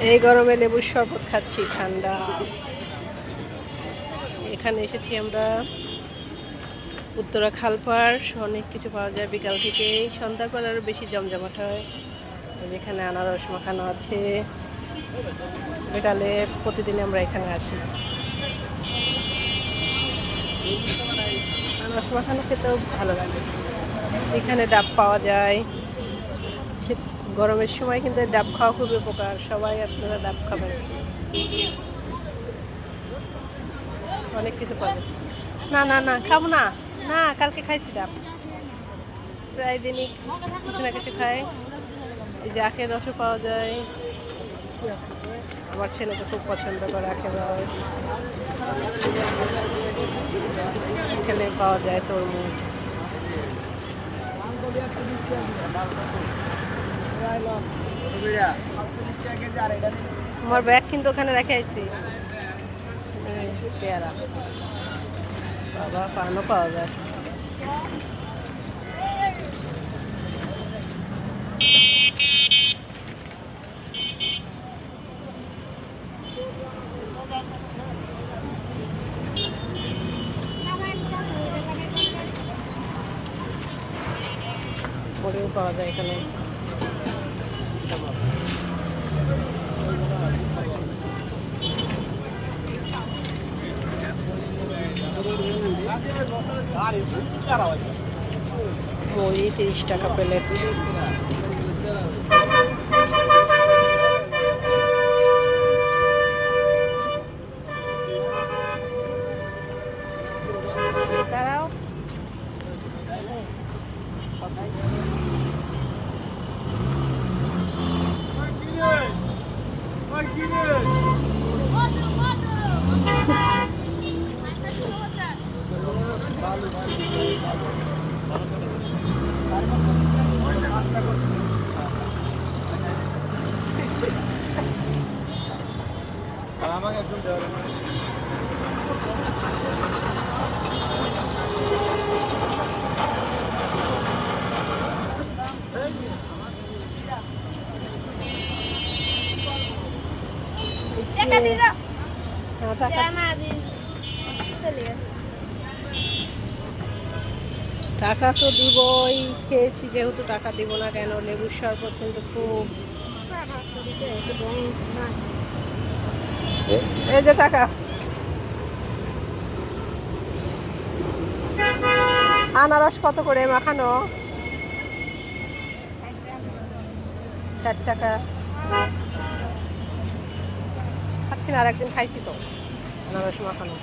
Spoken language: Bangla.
এই গরমে লেবুর শরবত খাচ্ছি ঠান্ডা। এখানে এসেছি আমরা উত্তরা খালপাড়, অনেক কিছু পাওয়া যায় বিকাল থেকে। সন্ধ্যার পর আরও বেশি জমজমাট হয়। যেখানে আনারস মাখানো আছে, বিকালে প্রতিদিন আমরা এখানে আসি। আনারস মাখানো খেতেও ভালো লাগে। এখানে ডাব পাওয়া যায়। গরমের সময় কিন্তু ডাব খাওয়া খুবই উপকার, সবাই আপনারা ডাব খাবেন। অনেক কিছু পাওয়া যায়। না না না, খাবো না। না, কালকে খাইছি ডাব। প্রায় দিনই কিছু না কিছু খাই। এই যে আখের রসও পাওয়া যায়, আমার ছেলেকে খুব পছন্দ করে আখের রস। এখানে পাওয়া যায় তরমুজ। আমার ব্যাগ কিন্তু ওখানে রেখে আইছি। পেয়ারা, বাবা, পানও পাওয়া যায়। বড়িও পাওয়া যায় এখানে। বড়ি 30 টাকা প্লেট। দাঁড়াও, আমাকে একদম দেওয়া টাকা তো দিবই, খেয়েছি যেহেতু টাকা দিব না কেন? লেবুর শরবত কিন্তু খুব। এই যে টাকা। আনারস কত করে মাখানো? 60 টাকা। খাচ্ছি না, আর একদিন খাইছি তো আনারস মাখানো।